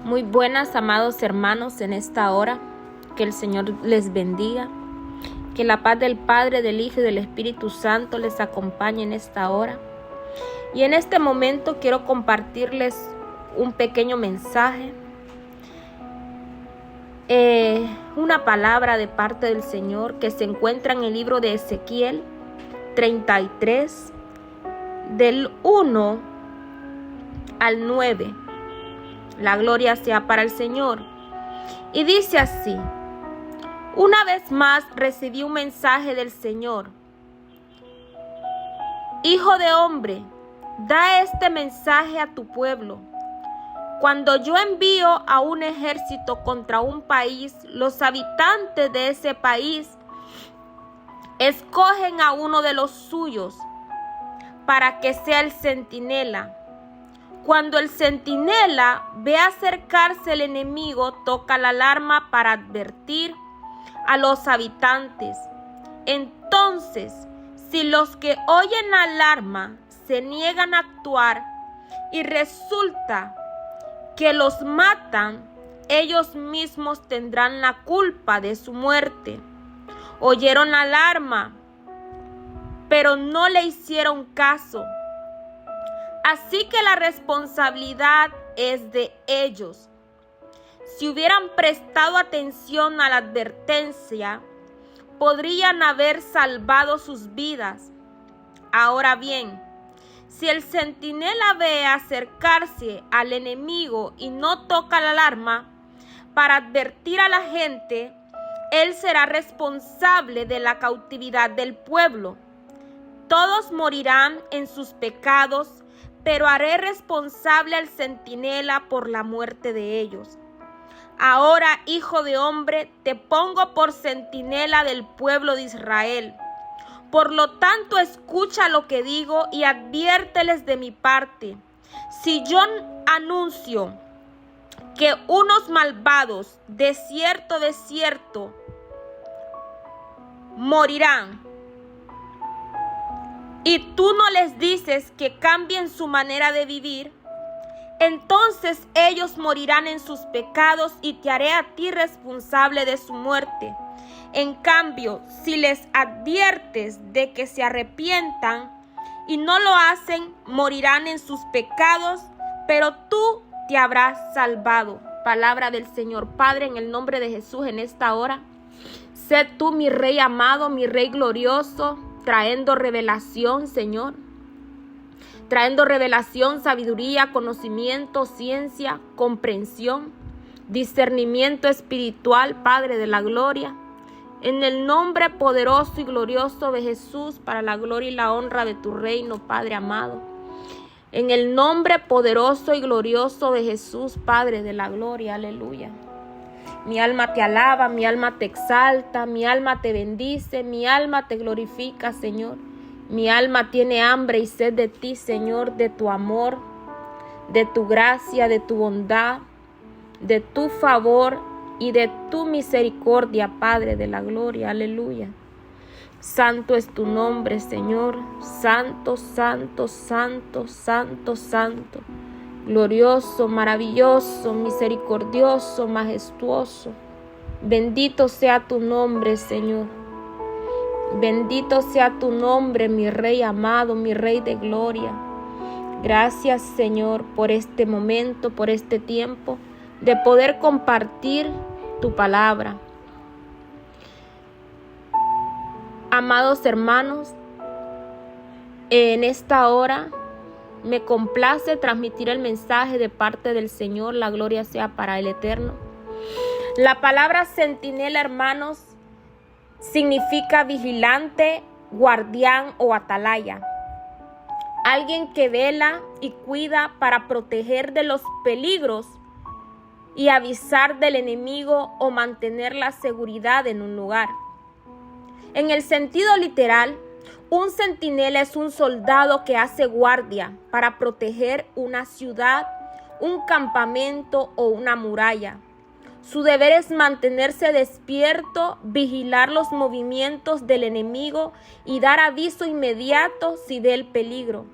Muy buenas, amados hermanos, en esta hora. Que el Señor les bendiga. Que la paz del Padre, del Hijo y del Espíritu Santo les acompañe en esta hora. Y en este momento quiero compartirles un pequeño mensaje. Una palabra de parte del Señor que se encuentra en el libro de Ezequiel 33, del 1 al 9. La gloria sea para el Señor. Y dice así: una vez más recibí un mensaje del Señor. Hijo de hombre, da este mensaje a tu pueblo. Cuando yo envío a un ejército contra un país, los habitantes de ese país escogen a uno de los suyos para que sea el centinela. Cuando el centinela ve acercarse el enemigo, toca la alarma para advertir a los habitantes. Entonces, si los que oyen la alarma se niegan a actuar y resulta que los matan, ellos mismos tendrán la culpa de su muerte. Oyeron la alarma, pero no le hicieron caso. Así que la responsabilidad es de ellos. Si hubieran prestado atención a la advertencia, podrían haber salvado sus vidas. Ahora bien, si el centinela ve acercarse al enemigo y no toca la alarma para advertir a la gente, él será responsable de la cautividad del pueblo. Todos morirán en sus pecados, pero haré responsable al centinela por la muerte de ellos. Ahora, hijo de hombre, te pongo por centinela del pueblo de Israel. Por lo tanto, escucha lo que digo y adviérteles de mi parte. Si yo anuncio que unos malvados, de cierto, morirán, y tú no les dices que cambien su manera de vivir, entonces ellos morirán en sus pecados y te haré a ti responsable de su muerte. En cambio, si les adviertes de que se arrepientan y no lo hacen, morirán en sus pecados, pero tú te habrás salvado. Palabra del Señor. Padre, en el nombre de Jesús, en esta hora, sé tú mi Rey amado, mi Rey glorioso, trayendo revelación, Señor. Trayendo revelación, sabiduría, conocimiento, ciencia, comprensión, discernimiento espiritual, Padre de la gloria. En el nombre poderoso y glorioso de Jesús, para la gloria y la honra de tu reino, Padre amado. En el nombre poderoso y glorioso de Jesús, Padre de la gloria, aleluya. Mi alma te alaba, mi alma te exalta, mi alma te bendice, mi alma te glorifica, Señor. Mi alma tiene hambre y sed de ti, Señor, de tu amor, de tu gracia, de tu bondad, de tu favor y de tu misericordia, Padre de la gloria, aleluya. Santo es tu nombre, Señor, santo, santo, santo, santo, santo. Glorioso, maravilloso, misericordioso, majestuoso. Bendito sea tu nombre, Señor. Bendito sea tu nombre, mi Rey amado, mi Rey de gloria. Gracias, Señor, por este momento, por este tiempo de poder compartir tu palabra. Amados hermanos, en esta hora me complace transmitir el mensaje de parte del Señor. La gloria sea para el Eterno. La palabra centinela, hermanos, significa vigilante, guardián o atalaya. Alguien que vela y cuida para proteger de los peligros y avisar del enemigo o mantener la seguridad en un lugar. En el sentido literal, un centinela es un soldado que hace guardia para proteger una ciudad, un campamento o una muralla. Su deber es mantenerse despierto, vigilar los movimientos del enemigo y dar aviso inmediato si ve el peligro.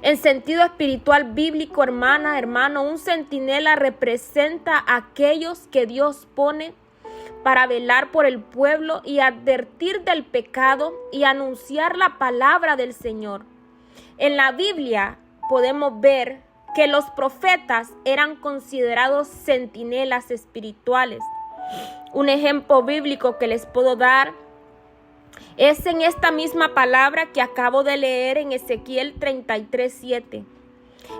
En sentido espiritual bíblico, hermana, hermano, un centinela representa a aquellos que Dios pone para velar por el pueblo y advertir del pecado y anunciar la palabra del Señor. En la Biblia podemos ver que los profetas eran considerados centinelas espirituales. Un ejemplo bíblico que les puedo dar es en esta misma palabra que acabo de leer en Ezequiel 33:7,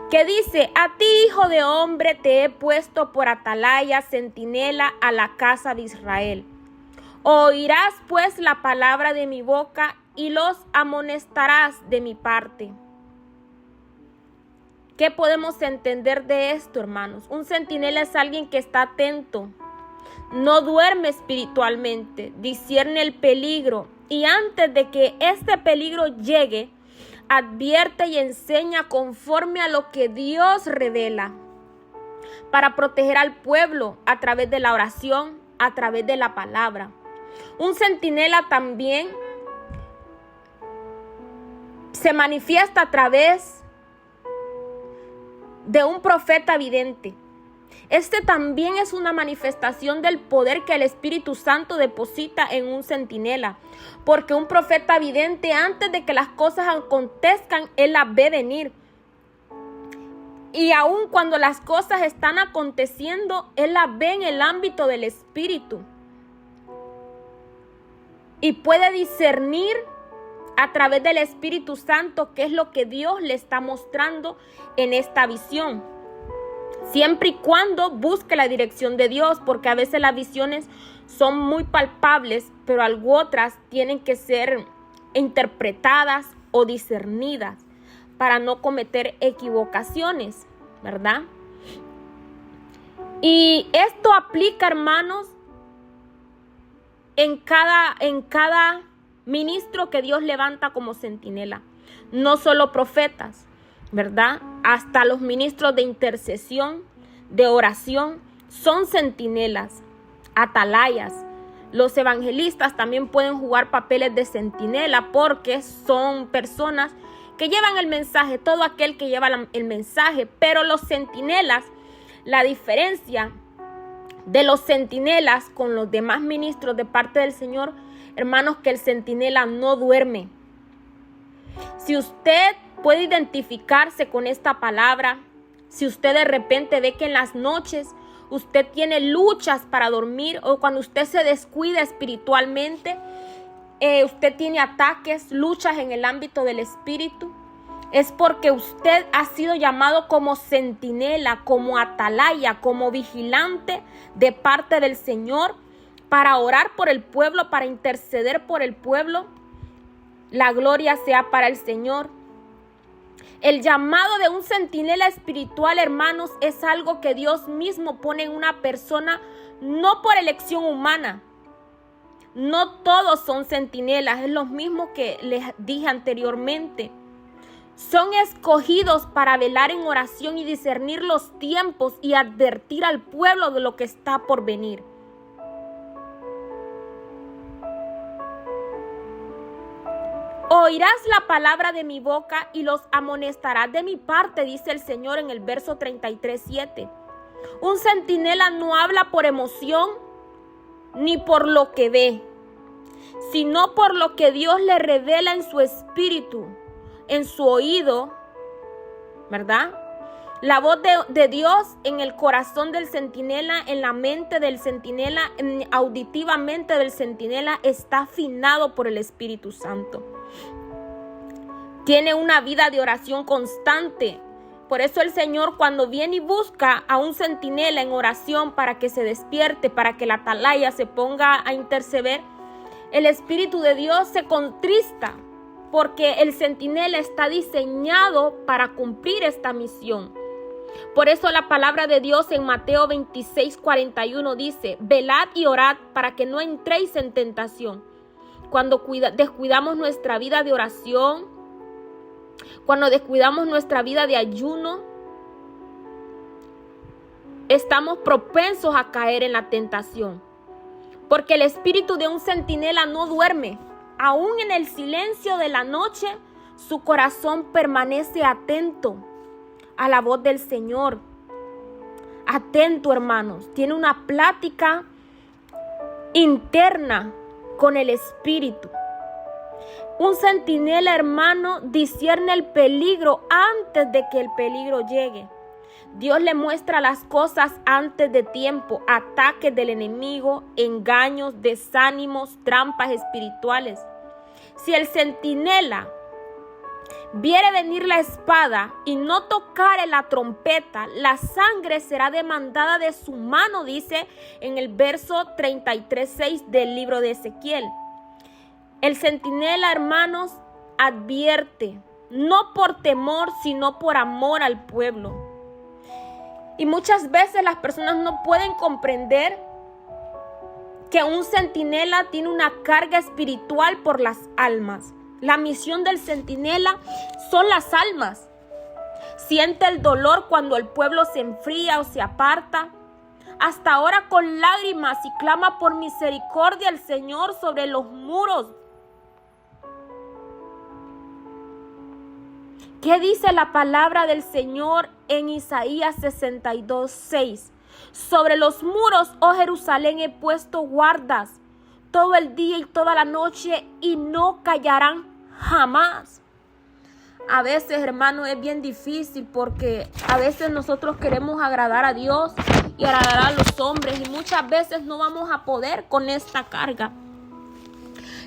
que dice: a ti, hijo de hombre, te he puesto por atalaya, centinela a la casa de Israel. Oirás pues la palabra de mi boca y los amonestarás de mi parte. ¿Qué podemos entender de esto, hermanos? Un centinela es alguien que está atento, no duerme espiritualmente, discierne el peligro y antes de que este peligro llegue, advierte y enseña conforme a lo que Dios revela para proteger al pueblo a través de la oración, a través de la palabra. Un centinela también se manifiesta a través de un profeta vidente. Este también es una manifestación del poder que el Espíritu Santo deposita en un centinela, porque un profeta vidente, antes de que las cosas acontezcan, él las ve venir. Y aun cuando las cosas están aconteciendo, él las ve en el ámbito del Espíritu. Y puede discernir a través del Espíritu Santo qué es lo que Dios le está mostrando en esta visión. Siempre y cuando busque la dirección de Dios, porque a veces las visiones son muy palpables, pero otras tienen que ser interpretadas o discernidas para no cometer equivocaciones, ¿verdad? Y esto aplica, hermanos, en cada ministro que Dios levanta como centinela. No solo profetas, ¿verdad? Hasta los ministros de intercesión, de oración, son centinelas, atalayas. Los evangelistas también pueden jugar papeles de centinela porque son personas que llevan el mensaje, todo aquel que lleva el mensaje. Pero los centinelas, la diferencia de los centinelas con los demás ministros de parte del Señor, hermanos, que el centinela no duerme. Si usted puede identificarse con esta palabra, si usted de repente ve que en las noches usted tiene luchas para dormir o cuando usted se descuida espiritualmente, usted tiene ataques, luchas en el ámbito del espíritu, es porque usted ha sido llamado como centinela, como atalaya, como vigilante de parte del Señor para orar por el pueblo, para interceder por el pueblo. La gloria sea para el Señor. El llamado de un centinela espiritual, hermanos, es algo que Dios mismo pone en una persona, no por elección humana. No todos son centinelas, es lo mismo que les dije anteriormente. Son escogidos para velar en oración y discernir los tiempos y advertir al pueblo de lo que está por venir. Oirás la palabra de mi boca y los amonestarás de mi parte, dice el Señor en el verso 33:7. Un centinela no habla por emoción ni por lo que ve, sino por lo que Dios le revela en su espíritu, en su oído, ¿verdad? La voz de Dios en el corazón del centinela, en la mente del centinela, auditivamente del centinela, está afinado por el Espíritu Santo. Tiene una vida de oración constante. Por eso el Señor, cuando viene y busca a un centinela en oración para que se despierte, para que la atalaya se ponga a interceder, el Espíritu de Dios se contrista, porque el centinela está diseñado para cumplir esta misión. Por eso la palabra de Dios en Mateo 26:41 dice: velad y orad para que no entréis en tentación. Cuando descuidamos nuestra vida de oración, cuando descuidamos nuestra vida de ayuno, estamos propensos a caer en la tentación. Porque el espíritu de un centinela no duerme. Aún en el silencio de la noche, Su corazón permanece atento a la voz del Señor. Atento, hermanos. Tiene una plática interna con el Espíritu. Un centinela, hermano, discierne el peligro antes de que el peligro llegue. Dios le muestra las cosas antes de tiempo, ataques del enemigo, engaños, desánimos, trampas espirituales. Si el centinela viere venir la espada y no tocare la trompeta, la sangre será demandada de su mano, dice en el verso 33:6 del libro de Ezequiel. El centinela, hermanos, advierte, no por temor, sino por amor al pueblo. Y muchas veces las personas no pueden comprender que un centinela tiene una carga espiritual por las almas. La misión del centinela son las almas. Siente el dolor cuando el pueblo se enfría o se aparta. Hasta ahora con lágrimas y clama por misericordia al Señor sobre los muros. ¿Qué dice la palabra del Señor en Isaías 62:6? Sobre los muros, oh Jerusalén, he puesto guardas todo el día y toda la noche y no callarán jamás. A veces, hermano, es bien difícil porque a veces nosotros queremos agradar a Dios y agradar a los hombres y muchas veces no vamos a poder con esta carga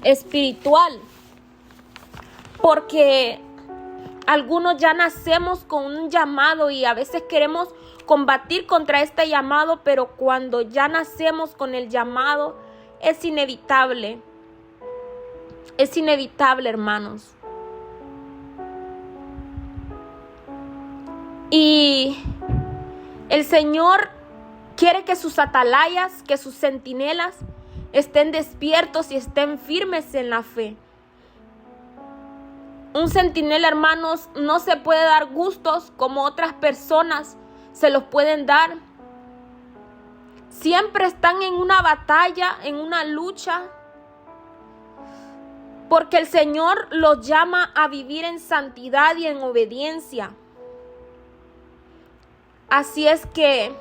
espiritual porque algunos ya nacemos con un llamado y a veces queremos combatir contra este llamado, pero cuando ya nacemos con el llamado es inevitable. Es inevitable, hermanos. Y el Señor quiere que sus atalayas, que sus centinelas estén despiertos y estén firmes en la fe. Un centinela, hermanos, no se puede dar gustos como otras personas se los pueden dar. Siempre están en una batalla, en una lucha, porque el Señor los llama a vivir en santidad y en obediencia. Así es que,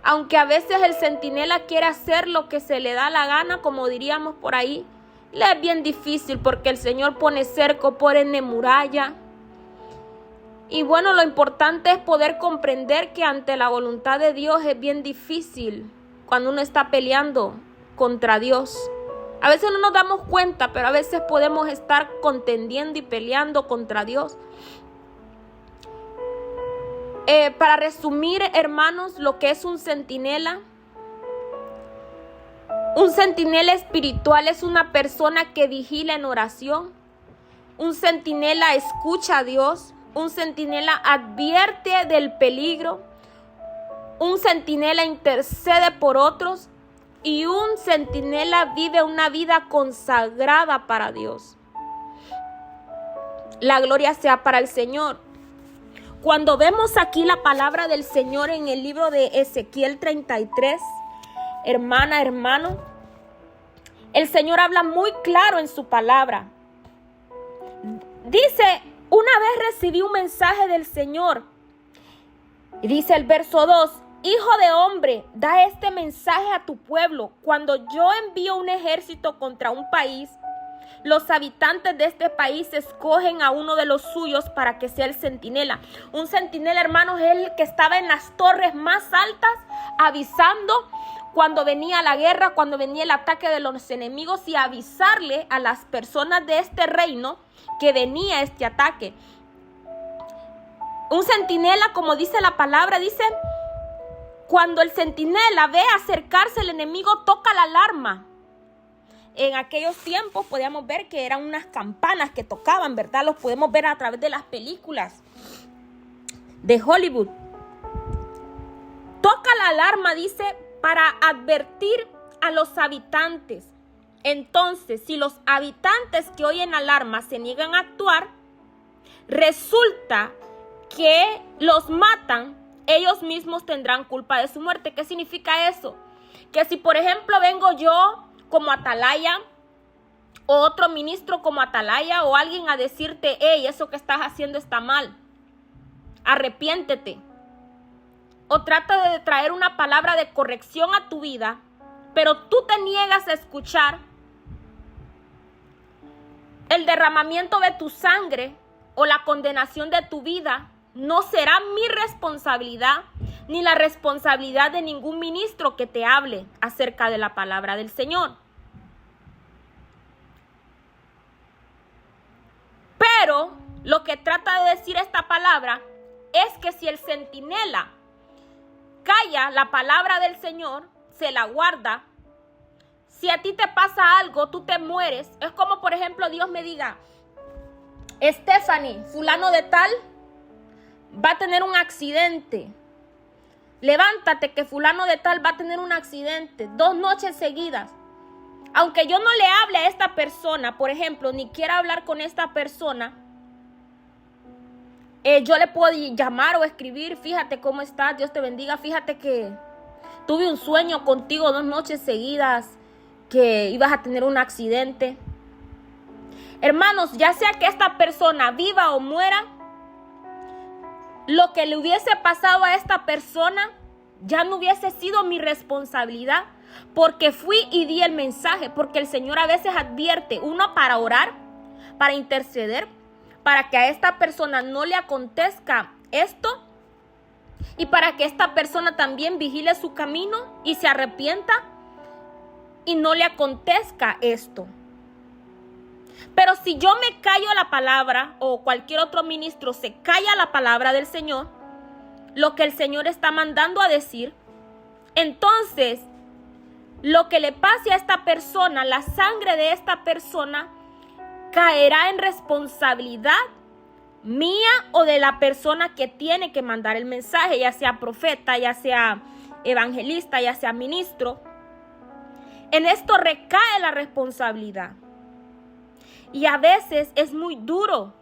aunque a veces el centinela quiere hacer lo que se le da la gana, como diríamos por ahí, le es bien difícil porque el Señor pone cerco, pone muralla. Y bueno, lo importante es poder comprender que ante la voluntad de Dios es bien difícil cuando uno está peleando contra Dios. A veces no nos damos cuenta, pero a veces podemos estar contendiendo y peleando contra Dios. Para resumir, hermanos, lo que es un centinela espiritual es una persona que vigila en oración. Un centinela escucha a Dios. Un centinela advierte del peligro. Un centinela intercede por otros. Y un centinela vive una vida consagrada para Dios. La gloria sea para el Señor. Cuando vemos aquí la palabra del Señor en el libro de Ezequiel 33, hermana, hermano, el Señor habla muy claro en su palabra. Dice, una vez recibí un mensaje del Señor. Y dice el verso 2, Hijo de hombre, da este mensaje a tu pueblo. Cuando yo envío un ejército contra un país, los habitantes de este país escogen a uno de los suyos para que sea el centinela. Un centinela, hermanos, es el que estaba en las torres más altas avisando cuando venía la guerra, cuando venía el ataque de los enemigos y avisarle a las personas de este reino que venía este ataque. Un centinela, como dice la palabra, dice, cuando el centinela ve acercarse el enemigo, toca la alarma. En aquellos tiempos podíamos ver que eran unas campanas que tocaban, ¿verdad? Los podemos ver a través de las películas de Hollywood. Toca la alarma, dice, para advertir a los habitantes. Entonces, si los habitantes que oyen alarma se niegan a actuar, resulta que los matan, ellos mismos tendrán culpa de su muerte. ¿Qué significa eso? Que si, por ejemplo, vengo yo como atalaya o otro ministro como atalaya o alguien a decirte, hey, eso que estás haciendo está mal, arrepiéntete. O trata de traer una palabra de corrección a tu vida, pero tú te niegas a escuchar, el derramamiento de tu sangre o la condenación de tu vida no será mi responsabilidad ni la responsabilidad de ningún ministro que te hable acerca de la palabra del Señor. Pero lo que trata de decir esta palabra es que si el centinela calla la palabra del Señor, se la guarda, si a ti te pasa algo, tú te mueres. Es como, por ejemplo, Dios me diga, Stephanie, fulano de tal va a tener un accidente. Levántate que fulano de tal va a tener un accidente 2 noches seguidas. Aunque yo no le hable a esta persona, por ejemplo, ni quiera hablar con esta persona, yo le puedo llamar o escribir, fíjate cómo estás, Dios te bendiga, fíjate que tuve un sueño contigo 2 noches seguidas, que ibas a tener un accidente. Hermanos, ya sea que esta persona viva o muera, lo que le hubiese pasado a esta persona ya no hubiese sido mi responsabilidad, porque fui y di el mensaje, porque el Señor a veces advierte, uno, para orar, para interceder, para que a esta persona no le acontezca esto, y para que esta persona también vigile su camino y se arrepienta y no le acontezca esto. Pero si yo me callo a la palabra, o cualquier otro ministro se calla a la palabra del Señor, lo que el Señor está mandando a decir, entonces lo que le pase a esta persona, la sangre de esta persona, caerá en responsabilidad mía o de la persona que tiene que mandar el mensaje, ya sea profeta, ya sea evangelista, ya sea ministro. En esto recae la responsabilidad. Y a veces es muy duro,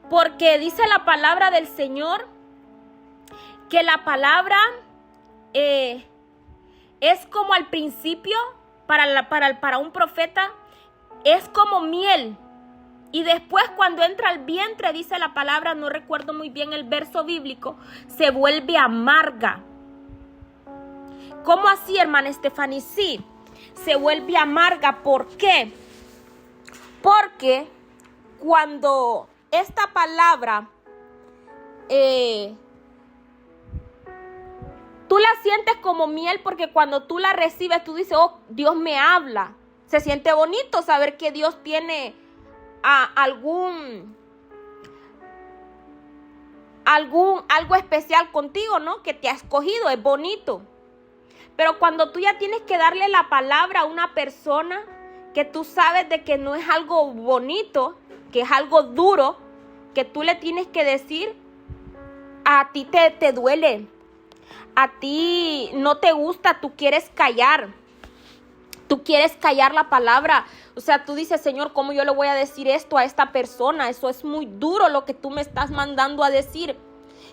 porque dice la palabra del Señor que la palabra es como al principio para un profeta, es como miel. Y después cuando entra al vientre, dice la palabra, no recuerdo muy bien el verso bíblico, se vuelve amarga. ¿Cómo así, hermana Stephanie? Sí, se vuelve amarga. ¿Por qué? Porque cuando esta palabra tú la sientes como miel, porque cuando tú la recibes, tú dices, oh, Dios me habla. Se siente bonito saber que Dios tiene algo especial contigo, ¿no? Que te ha escogido, es bonito. Pero cuando tú ya tienes que darle la palabra a una persona que tú sabes de que no es algo bonito, que es algo duro, que tú le tienes que decir, a ti te duele, a ti no te gusta, tú quieres callar la palabra. O sea, tú dices, Señor, ¿cómo yo le voy a decir esto a esta persona? Eso es muy duro lo que tú me estás mandando a decir.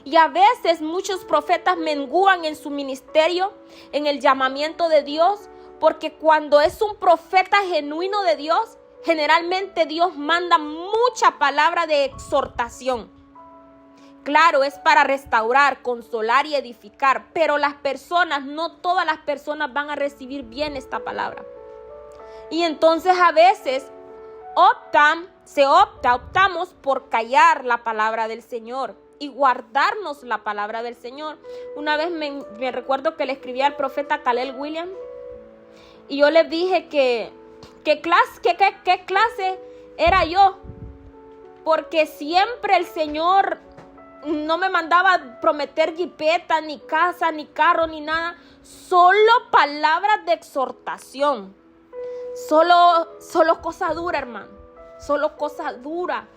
Y a veces muchos profetas mengúan en su ministerio, en el llamamiento de Dios, porque cuando es un profeta genuino de Dios, generalmente Dios manda mucha palabra de exhortación. Claro, es para restaurar, consolar y edificar, pero las personas, no todas las personas van a recibir bien esta palabra. Y entonces a veces optamos por callar la palabra del Señor y guardarnos la palabra del Señor. Una vez me recuerdo que le escribí al profeta Caleb Williams y yo le dije qué clase era yo, porque siempre el Señor no me mandaba prometer jipeta, ni casa, ni carro, ni nada. Solo palabras de exhortación. Solo cosa dura, hermano. Solo cosa dura.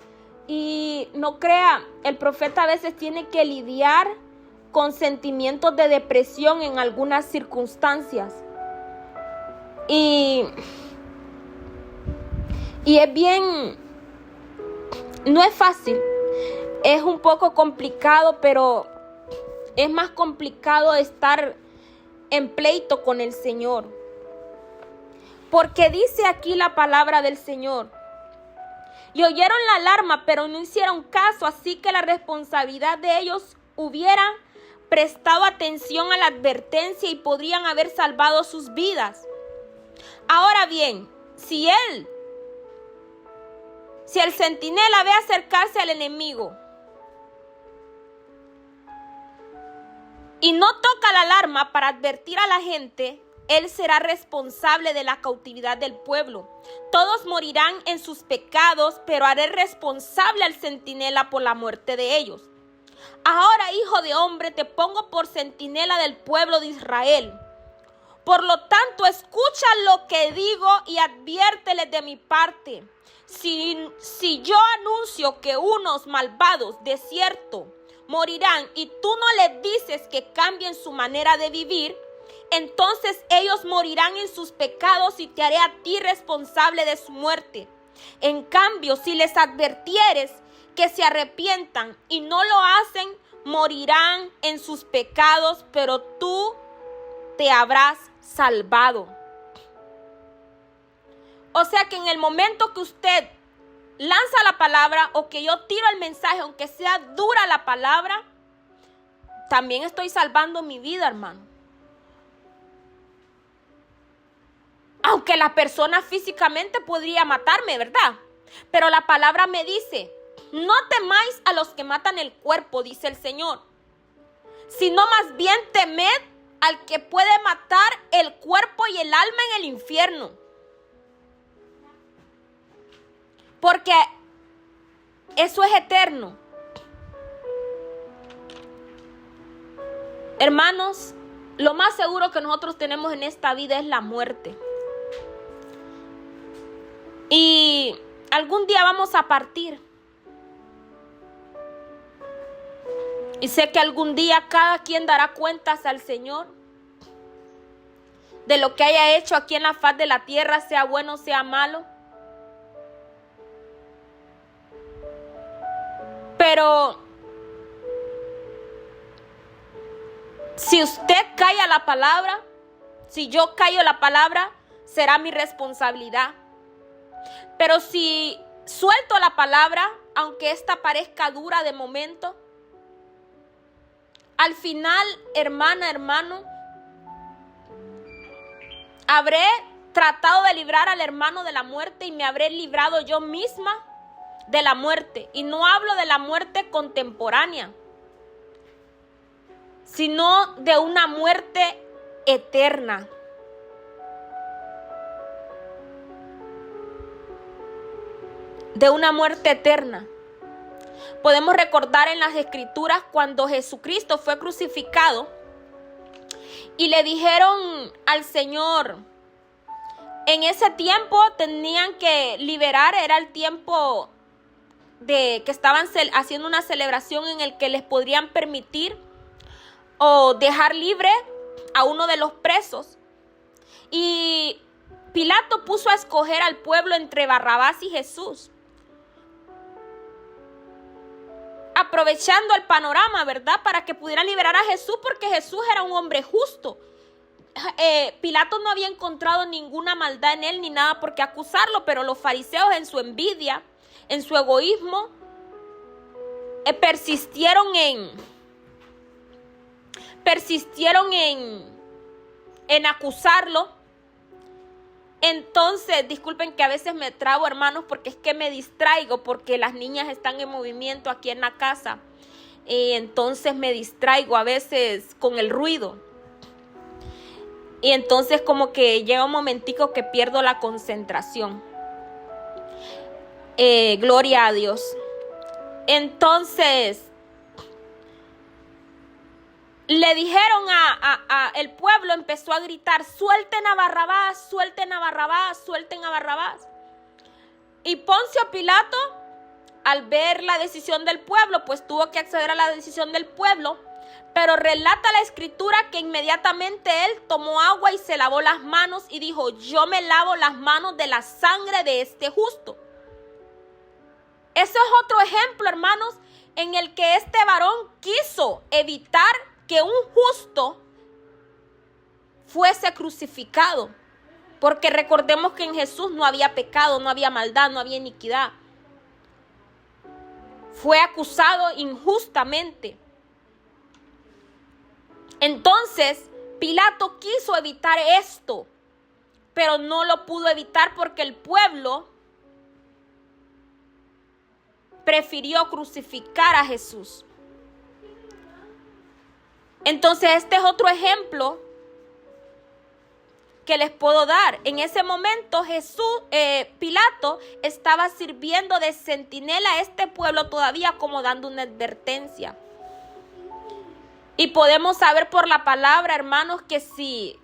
Y no crea, el profeta a veces tiene que lidiar con sentimientos de depresión en algunas circunstancias. Y es bien, no es fácil. Es un poco complicado, pero es más complicado estar en pleito con el Señor. Porque dice aquí la palabra del Señor: y oyeron la alarma, pero no hicieron caso, así que la responsabilidad de ellos hubieran prestado atención a la advertencia y podrían haber salvado sus vidas. Ahora bien, si el centinela ve acercarse al enemigo y no toca la alarma para advertir a la gente, él será responsable de la cautividad del pueblo. Todos morirán en sus pecados, pero haré responsable al centinela por la muerte de ellos. Ahora, hijo de hombre, te pongo por centinela del pueblo de Israel. Por lo tanto, escucha lo que digo y adviérteles de mi parte. Si yo anuncio que unos malvados de cierto morirán y tú no les dices que cambien su manera de vivir, entonces ellos morirán en sus pecados y te haré a ti responsable de su muerte. En cambio, si les advirtieres que se arrepientan y no lo hacen, morirán en sus pecados, pero tú te habrás salvado. O sea que en el momento que usted lanza la palabra o que yo tiro el mensaje, aunque sea dura la palabra, también estoy salvando mi vida, hermano. Aunque la persona físicamente podría matarme, ¿verdad? Pero la palabra me dice: no temáis a los que matan el cuerpo, dice el Señor, sino más bien temed al que puede matar el cuerpo y el alma en el infierno. Porque eso es eterno. Hermanos, lo más seguro que nosotros tenemos en esta vida es la muerte. Y algún día vamos a partir. Y sé que algún día cada quien dará cuentas al Señor de lo que haya hecho aquí en la faz de la tierra, sea bueno o sea malo. Pero si usted calla la palabra, si yo callo la palabra, será mi responsabilidad. Pero si suelto la palabra, aunque esta parezca dura de momento, al final, hermana, hermano, habré tratado de librar al hermano de la muerte y me habré librado yo misma de la muerte. Y no hablo de la muerte contemporánea, sino de una muerte eterna. De una muerte eterna. Podemos recordar en las Escrituras cuando Jesucristo fue crucificado y le dijeron al Señor, en ese tiempo tenían que liberar, era el tiempo de que estaban haciendo una celebración en el que les podrían permitir o dejar libre a uno de los presos. Y Pilato puso a escoger al pueblo entre Barrabás y Jesús, aprovechando el panorama, ¿verdad? Para que pudieran liberar a Jesús, porque Jesús era un hombre justo. Pilato no había encontrado ninguna maldad en él ni nada por qué acusarlo, pero los fariseos, en su envidia, en su egoísmo, persistieron en acusarlo. Entonces, disculpen que a veces me trabo, hermanos, porque es que me distraigo, porque las niñas están en movimiento aquí en la casa. Entonces me distraigo a veces con el ruido. Y entonces como que llega un momentico que pierdo la concentración. Gloria a Dios. Entonces le dijeron el pueblo empezó a gritar: suelten a Barrabás, suelten a Barrabás, suelten a Barrabás. Y Poncio Pilato, al ver la decisión del pueblo, pues tuvo que acceder a la decisión del pueblo. Pero relata la Escritura que inmediatamente él tomó agua y se lavó las manos y dijo: yo me lavo las manos de la sangre de este justo. Ese es otro ejemplo, hermanos, en el que este varón quiso evitar que un justo fuese crucificado. Porque recordemos que en Jesús no había pecado, no había maldad, no había iniquidad. Fue acusado injustamente. Entonces, Pilato quiso evitar esto, pero no lo pudo evitar porque el pueblo prefirió crucificar a Jesús. Entonces, este es otro ejemplo que les puedo dar. En ese momento Pilato estaba sirviendo de centinela a este pueblo todavía, como dando una advertencia. Y podemos saber por la palabra, hermanos, que si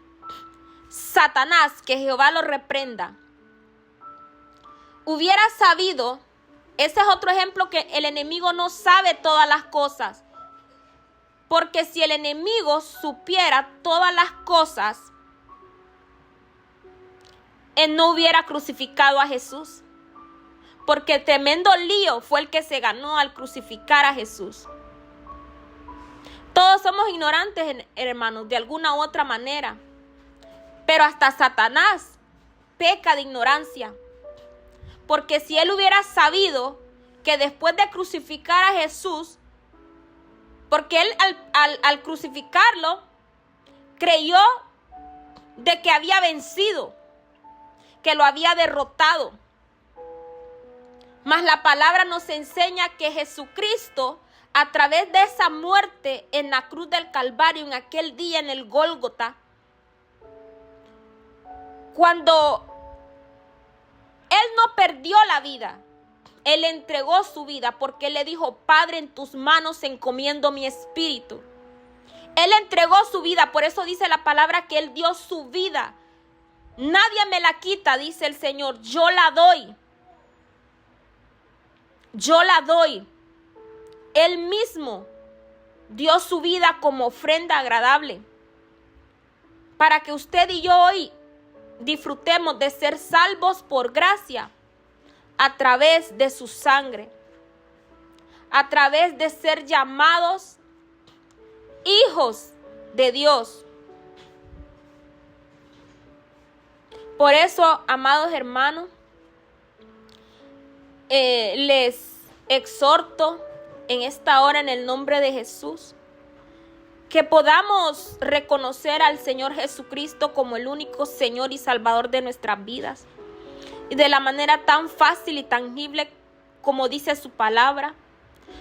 Satanás, que Jehová lo reprenda, hubiera sabido, ese es otro ejemplo que el enemigo no sabe todas las cosas. Porque si el enemigo supiera todas las cosas, él no hubiera crucificado a Jesús. Porque tremendo lío fue el que se ganó al crucificar a Jesús. Todos somos ignorantes, hermanos, de alguna u otra manera. Pero hasta Satanás peca de ignorancia. Porque si él hubiera sabido que después de crucificar a Jesús, porque él al crucificarlo creyó de que había vencido, que lo había derrotado. Mas la palabra nos enseña que Jesucristo, a través de esa muerte en la cruz del Calvario, en aquel día en el Gólgota, cuando él no perdió la vida, él entregó su vida, porque él le dijo: Padre, en tus manos encomiendo mi espíritu. Él entregó su vida, por eso dice la palabra que él dio su vida. Nadie me la quita, dice el Señor, yo la doy. Yo la doy. Él mismo dio su vida como ofrenda agradable para que usted y yo hoy disfrutemos de ser salvos por gracia a través de su sangre, a través de ser llamados hijos de Dios. Por eso, amados hermanos, les exhorto en esta hora en el nombre de Jesús que podamos reconocer al Señor Jesucristo como el único Señor y Salvador de nuestras vidas, y de la manera tan fácil y tangible como dice su palabra: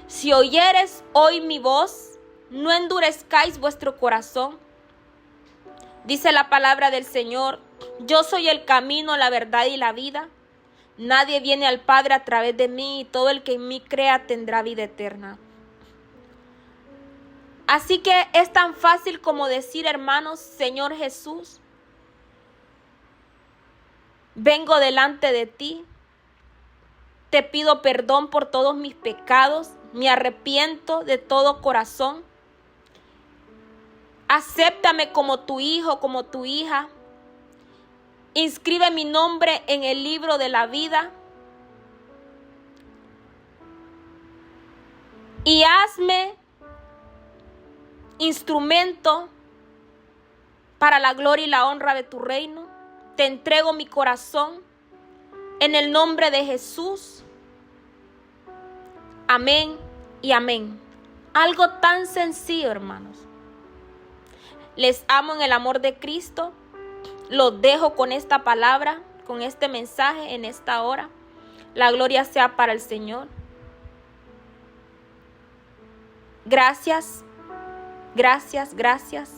si oyeres hoy mi voz, no endurezcáis vuestro corazón. Dice la palabra del Señor: yo soy el camino, la verdad y la vida. Nadie viene al Padre a través de mí, y todo el que en mí crea tendrá vida eterna. Así que es tan fácil como decir, hermanos: Señor Jesús, vengo delante de ti, te pido perdón por todos mis pecados, me arrepiento de todo corazón. Acéptame como tu hijo, como tu hija. Inscribe mi nombre en el libro de la vida y hazme instrumento para la gloria y la honra de tu reino. Te entrego mi corazón en el nombre de Jesús. Amén y amén. Algo tan sencillo, hermanos. Les amo en el amor de Cristo. Los dejo con esta palabra, con este mensaje en esta hora. La gloria sea para el Señor. Gracias, gracias, gracias.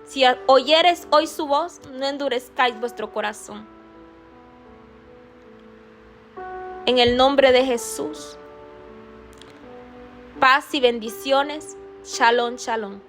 Si oyeres hoy su voz, no endurezcáis vuestro corazón. En el nombre de Jesús. Paz y bendiciones. Shalom, shalom.